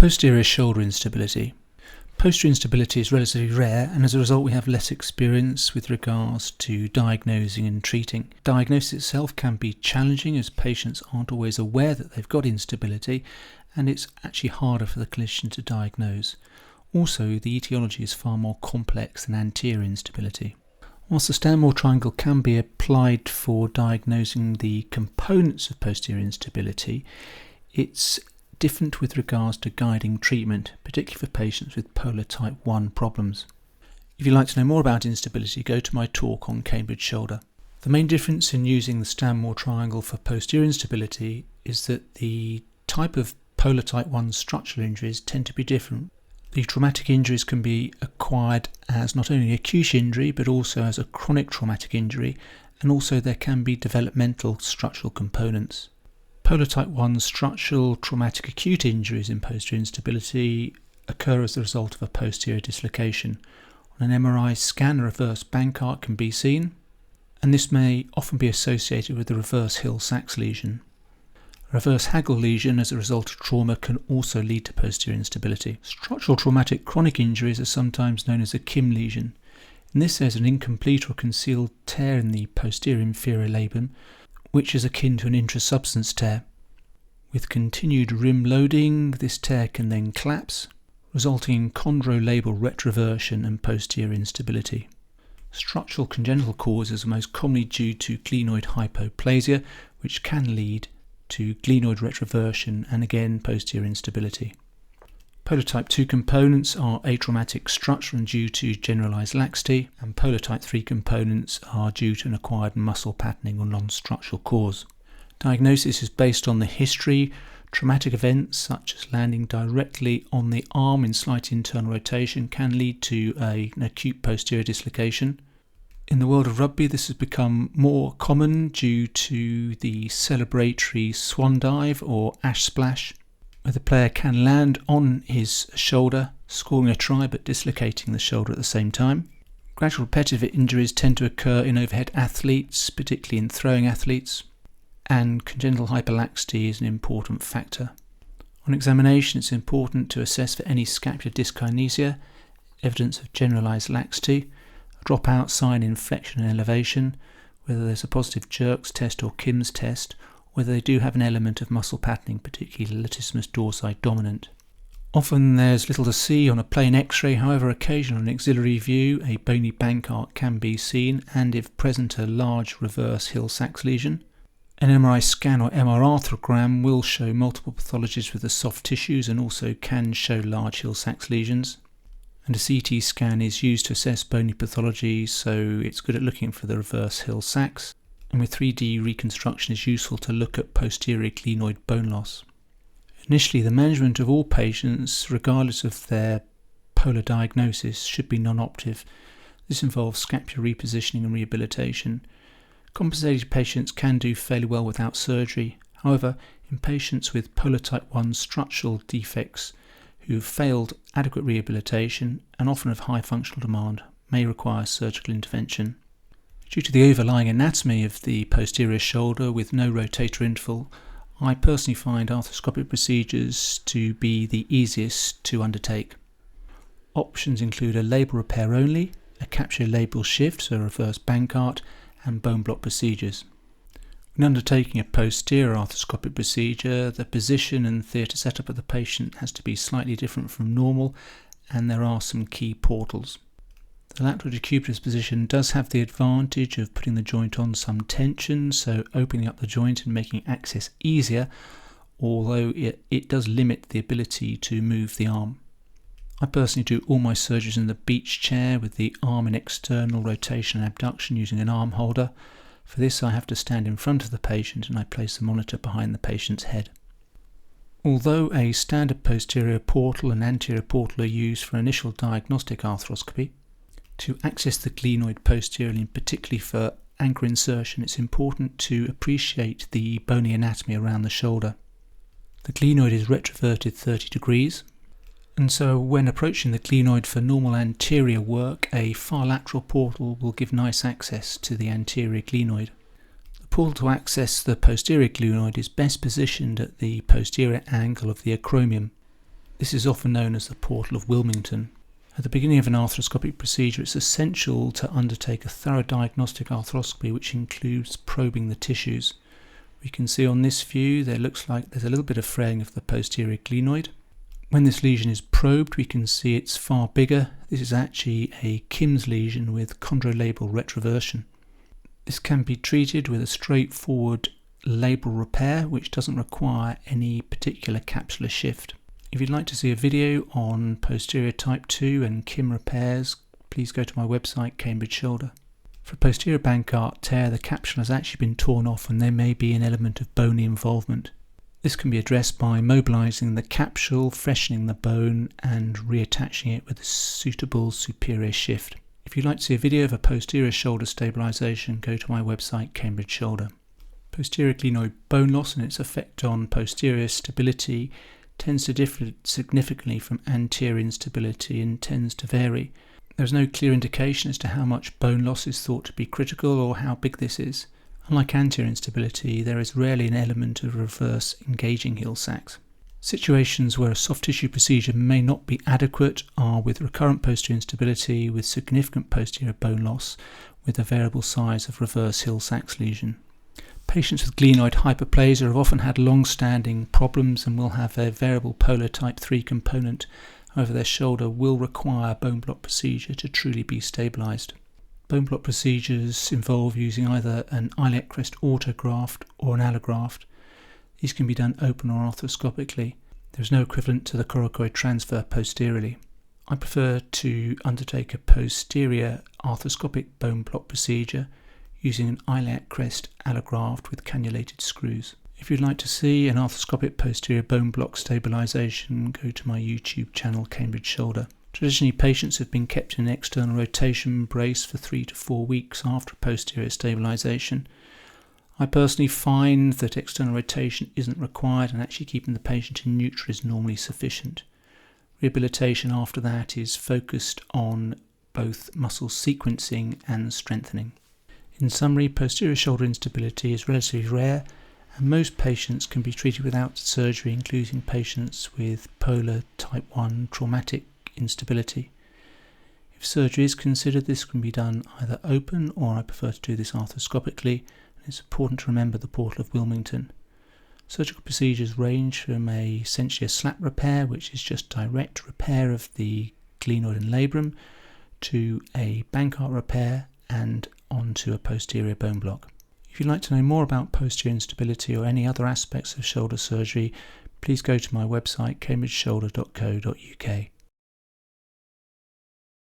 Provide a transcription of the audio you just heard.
Posterior shoulder instability. Posterior instability is relatively rare, and as a result we have less experience with regards to diagnosing and treating. Diagnosis itself can be challenging as patients aren't always aware that they've got instability, and it's actually harder for the clinician to diagnose. Also, the etiology is far more complex than anterior instability. Whilst the Stanmore triangle can be applied for diagnosing the components of posterior instability, it's different with regards to guiding treatment, particularly for patients with polar type 1 problems. If you'd like to know more about instability, go to my talk on Cambridge shoulder. The main difference in using the Stanmore triangle for posterior instability is that the type of polar type 1 structural injuries tend to be different. The traumatic injuries can be acquired as not only acute injury but also as a chronic traumatic injury, and also there can be developmental structural components. Polar type 1 structural traumatic acute injuries in posterior instability occur as the result of a posterior dislocation. On an MRI scan, a reverse Bankart can be seen, and this may often be associated with the reverse Hill-Sachs lesion. A reverse Hagel lesion as a result of trauma can also lead to posterior instability. Structural traumatic chronic injuries are sometimes known as a Kim lesion. In this, there's an incomplete or concealed tear in the posterior inferior labrum, which is akin to an intrasubstance tear. With continued rim loading, this tear can then collapse, resulting in chondrolabral retroversion and posterior instability. Structural congenital causes are most commonly due to glenoid hypoplasia, which can lead to glenoid retroversion and again posterior instability. Polar type 2 components are atraumatic structure and due to generalized laxity, and polar type 3 components are due to an acquired muscle patterning or non-structural cause. Diagnosis is based on the history. Traumatic events such as landing directly on the arm in slight internal rotation can lead to an acute posterior dislocation. In the world of rugby, this has become more common due to the celebratory swan dive or ash splash, where the player can land on his shoulder, scoring a try but dislocating the shoulder at the same time. Gradual repetitive injuries tend to occur in overhead athletes, particularly in throwing athletes, and congenital hyperlaxity is an important factor. On examination, it's important to assess for any scapular dyskinesia, evidence of generalized laxity, a dropout sign in flexion and elevation, whether there's a positive Jerks test or Kim's test, whether they do have an element of muscle patterning, particularly latissimus dorsi dominant. Often there's little to see on a plain X-ray, however occasionally on an auxiliary view a bony Bankart can be seen, and if present a large reverse Hill-Sachs lesion. An MRI scan or MR arthrogram will show multiple pathologies with the soft tissues and also can show large Hill-Sachs lesions. And a CT scan is used to assess bony pathology, so it's good at looking for the reverse Hill-Sachs. And with 3D reconstruction it's useful to look at posterior glenoid bone loss. Initially, the management of all patients, regardless of their polar diagnosis, should be non-operative. This involves scapular repositioning and rehabilitation. Compensated patients can do fairly well without surgery. However, in patients with polar type 1 structural defects who have failed adequate rehabilitation and often have high functional demand, may require surgical intervention. Due to the overlying anatomy of the posterior shoulder with no rotator interval, I personally find arthroscopic procedures to be the easiest to undertake. Options include a labral repair only, a capsular labral shift, so a reverse Bankart, and bone block procedures. When undertaking a posterior arthroscopic procedure, the position and theatre setup of the patient has to be slightly different from normal, and there are some key portals. The lateral decubitus position does have the advantage of putting the joint on some tension, so opening up the joint and making access easier, although it does limit the ability to move the arm. I personally do all my surgeries in the beach chair with the arm in external rotation and abduction using an arm holder. For this I have to stand in front of the patient and I place the monitor behind the patient's head. Although a standard posterior portal and anterior portal are used for initial diagnostic arthroscopy, to access the glenoid posteriorly, and particularly for anchor insertion, it's important to appreciate the bony anatomy around the shoulder. The glenoid is retroverted 30 degrees, and so when approaching the glenoid for normal anterior work, a far lateral portal will give nice access to the anterior glenoid. The portal to access the posterior glenoid is best positioned at the posterior angle of the acromion. This is often known as the portal of Wilmington. At the beginning of an arthroscopic procedure, it's essential to undertake a thorough diagnostic arthroscopy, which includes probing the tissues. We can see on this view there looks like there's a little bit of fraying of the posterior glenoid. When this lesion is probed, we can see it's far bigger. This is actually a Kim's lesion with chondrolabral retroversion. This can be treated with a straightforward labral repair, which doesn't require any particular capsular shift. If you'd like to see a video on posterior type 2 and Kim repairs, please go to my website, Cambridge Shoulder. For a posterior Bankart tear, the capsule has actually been torn off and there may be an element of bony involvement. This can be addressed by mobilising the capsule, freshening the bone and reattaching it with a suitable superior shift. If you'd like to see a video of a posterior shoulder stabilisation, go to my website, Cambridge Shoulder. Posterior glenoid bone loss and its effect on posterior stability tends to differ significantly from anterior instability and tends to vary. There is no clear indication as to how much bone loss is thought to be critical or how big this is. Unlike anterior instability, there is rarely an element of reverse engaging heel sacs. Situations where a soft tissue procedure may not be adequate are with recurrent posterior instability with significant posterior bone loss with a variable size of reverse heel sacs lesion. Patients with glenoid hyperplasia have often had long-standing problems and will have a variable polar type 3 component. However, their shoulder will require a bone block procedure to truly be stabilised. Bone block procedures involve using either an iliac crest autograft or an allograft. These can be done open or arthroscopically. There is no equivalent to the coracoid transfer posteriorly. I prefer to undertake a posterior arthroscopic bone block procedure using an iliac crest allograft with cannulated screws. If you'd like to see an arthroscopic posterior bone block stabilisation, go to my YouTube channel, Cambridge Shoulder. Traditionally, patients have been kept in an external rotation brace for 3 to 4 weeks after posterior stabilisation. I personally find that external rotation isn't required and actually keeping the patient in neutral is normally sufficient. Rehabilitation after that is focused on both muscle sequencing and strengthening. In summary, posterior shoulder instability is relatively rare and most patients can be treated without surgery, including patients with polar type 1 traumatic instability. If surgery is considered, this can be done either open or I prefer to do this arthroscopically, and it's important to remember the portal of Wilmington. Surgical procedures range from essentially a slap repair, which is just direct repair of the glenoid and labrum, to a Bankart repair and onto a posterior bone block. If you'd like to know more about posterior instability or any other aspects of shoulder surgery, please go to my website, cambridgeshoulder.co.uk.